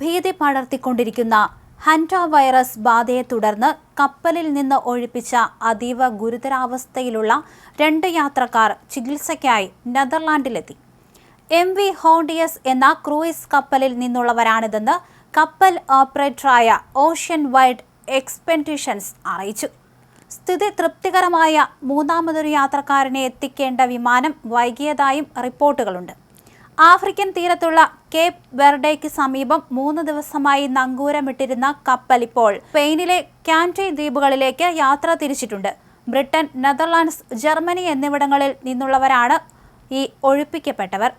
ഭീതി പടർത്തിക്കൊണ്ടിരിക്കുന്ന hanta virus ബാധയെ തുടർന്ന് കപ്പലിൽ നിന്ന് ഒഴിപ്പിച്ച അതീവ ഗുരുതരാവസ്ഥയിലുള്ള 2 യാത്രക്കാർ ചികിത്സയ്ക്കായി നെതർലാൻഡിലെത്തി. MV ഹോണ്ടിയസ് എന്ന ക്രൂയിസ് കപ്പലിൽ നിന്നുള്ളവരാണിതെന്ന് കപ്പൽ ഓപ്പറേറ്ററായ ഓഷ്യൻ വൈഡ് എക്സ്പെഡിഷൻസ് അറിയിച്ചു. സ്ഥിതി തൃപ്തികരമായ മൂന്നാമതൊരു യാത്രക്കാരനെ എത്തിക്കേണ്ട വിമാനം വൈകിയതായും റിപ്പോർട്ടുകളുണ്ട്. ആഫ്രിക്കൻ തീരത്തുള്ള കേപ്പ് വെർഡേക്ക് സമീപം 3 ദിവസമായി നങ്കൂരമിട്ടിരുന്ന കപ്പൽ ഇപ്പോൾ സ്പെയിനിലെ കാൻറി ദ്വീപുകളിലേക്ക് യാത്ര തിരിച്ചിട്ടുണ്ട്. ബ്രിട്ടൻ, നെതർലാൻഡ്സ്, ജർമ്മനി എന്നിവിടങ്ങളിൽ നിന്നുള്ളവരാണ് ഈ ഒഴിപ്പിക്കപ്പെട്ടവർ.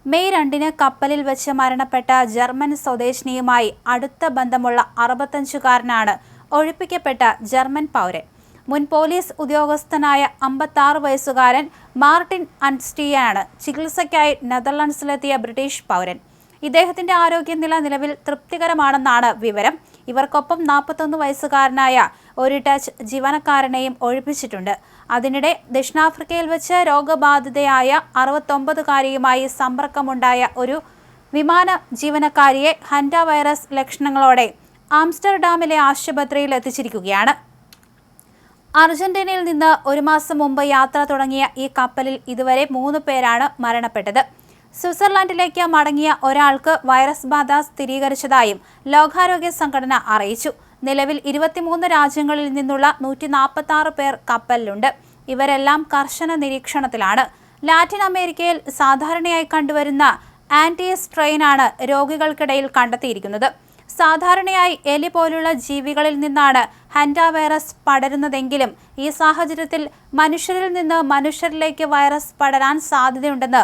മെയ് 2-ന് കപ്പലിൽ വെച്ച് മരണപ്പെട്ട ജർമ്മൻ സ്വദേശിനിയുമായി അടുത്ത ബന്ധമുള്ള 65-കാരനാണ് ഒഴിപ്പിക്കപ്പെട്ട ജർമ്മൻ പൗരൻ. മുൻ പോലീസ് ഉദ്യോഗസ്ഥനായ 56 വയസ്സുകാരൻ മാർട്ടിൻ അൻസ്റ്റിയാണ് ചികിത്സയ്ക്കായി നെതർലൻഡ്സിലെത്തിയ ബ്രിട്ടീഷ് പൗരൻ. ഇദ്ദേഹത്തിന്റെ ആരോഗ്യനില നിലവിൽ തൃപ്തികരമാണെന്നാണ് വിവരം. ഇവർക്കൊപ്പം 41 വയസ്സുകാരനായ ഒരു ഡച്ച് ജീവനക്കാരനെയും ഒഴിപ്പിച്ചിട്ടുണ്ട്. അതിനിടെ ദക്ഷിണാഫ്രിക്കയിൽ വെച്ച് രോഗബാധിതയായ 69-കാരിയുമായി സമ്പർക്കമുണ്ടായ ഒരു വിമാന ജീവനക്കാരിയെ ഹാൻഡ വൈറസ് ലക്ഷണങ്ങളോടെ ആംസ്റ്റർഡാമിലെ ആശുപത്രിയിൽ എത്തിച്ചിരിക്കുകയാണ്. അർജന്റീനയിൽ നിന്ന് 1 മാസം മുമ്പ് യാത്ര തുടങ്ങിയ ഈ കപ്പലിൽ ഇതുവരെ 3 പേരാണ് മരണപ്പെട്ടത്. സ്വിറ്റ്സർലൻഡിലേക്ക് മടങ്ങിയ ഒരാൾക്ക് വൈറസ് ബാധ സ്ഥിരീകരിച്ചതായും ലോകാരോഗ്യ സംഘടന അറിയിച്ചു. നിലവിൽ 23 രാജ്യങ്ങളിൽ നിന്നുള്ള 146 പേർ കപ്പലിലുണ്ട്. ഇവരെല്ലാം കർശന നിരീക്ഷണത്തിലാണ്. ലാറ്റിൻ അമേരിക്കയിൽ സാധാരണയായി കണ്ടുവരുന്ന ആന്റിയസ് സ്ട്രെയിനാണ് രോഗികൾക്കിടയിൽ കണ്ടെത്തിയിരിക്കുന്നത്. സാധാരണയായി എലി പോലുള്ള ജീവികളിൽ നിന്നാണ് ഹാൻഡ വൈറസ് പടരുന്നതെങ്കിലും ഈ സാഹചര്യത്തിൽ മനുഷ്യരിൽ നിന്ന് മനുഷ്യരിലേക്ക് വൈറസ് പടരാൻ സാധ്യതയുണ്ടെന്ന്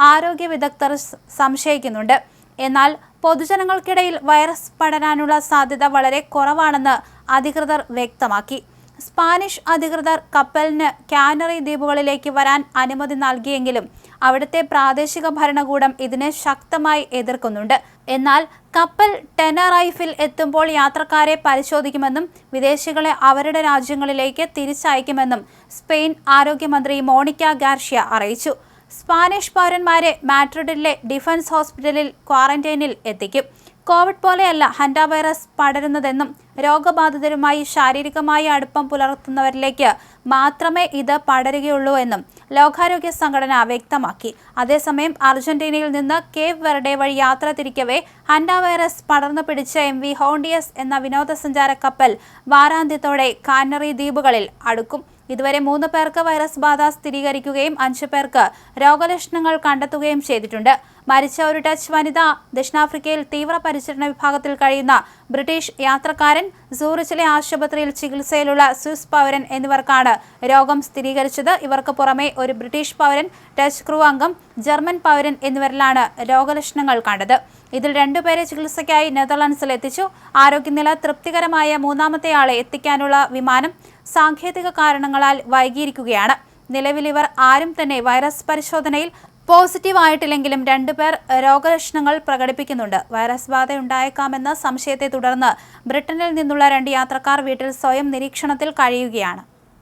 ആരോഗ്യ വിദഗ്ധർ സംശയിക്കുന്നുണ്ട്. എന്നാൽ പൊതുജനങ്ങൾക്കിടയിൽ വൈറസ് പടരാനുള്ള സാധ്യത വളരെ കുറവാണെന്ന് അധികൃതർ വ്യക്തമാക്കി. സ്പാനിഷ് അധികൃതർ കപ്പലിന് കാനറി ദ്വീപുകളിലേക്ക് വരാൻ അനുമതി നൽകിയെങ്കിലും അവിടുത്തെ പ്രാദേശിക ഭരണകൂടം ഇതിനെ ശക്തമായി എതിർക്കുന്നുണ്ട്. എന്നാൽ കപ്പൽ ടെനറൈഫിൽ എത്തുമ്പോൾ യാത്രക്കാരെ പരിശോധിക്കുമെന്നും വിദേശികളെ അവരുടെ രാജ്യങ്ങളിലേക്ക് തിരിച്ചയക്കുമെന്നും സ്പെയിൻ ആരോഗ്യമന്ത്രി മോണിക്ക ഗാർഷ്യ അറിയിച്ചു. സ്പാനിഷ് പൗരന്മാരെ മാഡ്രിഡിലെ ഡിഫൻസ് ഹോസ്പിറ്റലിൽ ക്വാറന്റൈനിൽ എത്തിക്കും. കോവിഡ് പോലെയല്ല ഹാൻഡ വൈറസ് പടരുന്നതെന്നും രോഗബാധിതരുമായി ശാരീരികമായി അടുപ്പം പുലർത്തുന്നവരിലേക്ക് മാത്രമേ ഇത് പടരുകയുള്ളൂ എന്നും ലോകാരോഗ്യ സംഘടന വ്യക്തമാക്കി. അതേസമയം അർജന്റീനയിൽ നിന്ന് കേപ്പ് വെർഡെ വഴി യാത്ര തിരിക്കവേ ഹാൻഡ വൈറസ് പടർന്നു പിടിച്ച MV ഹോണ്ടിയസ് എന്ന വിനോദസഞ്ചാര കപ്പൽ വാരാന്ത്യത്തോടെ കാനറി ദ്വീപുകളിൽ അടുക്കും. ഇതുവരെ 3 പേർക്ക് വൈറസ് ബാധ സ്ഥിരീകരിക്കുകയും 5 പേർക്ക് രോഗലക്ഷണങ്ങൾ കണ്ടെത്തുകയും ചെയ്തിട്ടുണ്ട്. മരിച്ച ഒരു ഡച്ച് വനിത, ദക്ഷിണാഫ്രിക്കയിൽ തീവ്രപരിചരണ വിഭാഗത്തിൽ കഴിയുന്ന ബ്രിട്ടീഷ് യാത്രക്കാരൻ, സൂറിച്ചിലെ ആശുപത്രിയിൽ ചികിത്സയിലുള്ള സ്വിസ് പൗരൻ എന്നിവർക്കാണ് രോഗം സ്ഥിരീകരിച്ചത്. ഇവർക്ക് പുറമെ ഒരു ബ്രിട്ടീഷ് പൗരൻ, ഡച്ച് ക്രൂ അംഗം, ജർമ്മൻ പൗരൻ എന്നിവരിലാണ് രോഗലക്ഷണങ്ങൾ കണ്ടത്. ഇതിൽ 2 പേരെ ചികിത്സയ്ക്കായി നെതർലൻഡ്സിൽ എത്തിച്ചു. ആരോഗ്യനില തൃപ്തികരമായ മൂന്നാമത്തെയാളെ എത്തിക്കാനുള്ള വിമാനം സാങ്കേതിക കാരണങ്ങളാൽ വൈകിയിരിക്കുകയാണ്. നിലവിൽ ഇവർ ആരും തന്നെ വൈറസ് പരിശോധനയിൽ പോസിറ്റീവ് ആയിട്ടില്ലെങ്കിലും 2 പേർ രോഗലക്ഷണങ്ങൾ പ്രകടിപ്പിക്കുന്നുണ്ട്. വൈറസ് ബാധ ഉണ്ടായേക്കാമെന്ന സംശയത്തെ തുടർന്ന് ബ്രിട്ടനിൽ നിന്നുള്ള 2 യാത്രക്കാർ വീട്ടിൽ സ്വയം നിരീക്ഷണത്തിൽ കഴിയുകയാണ്.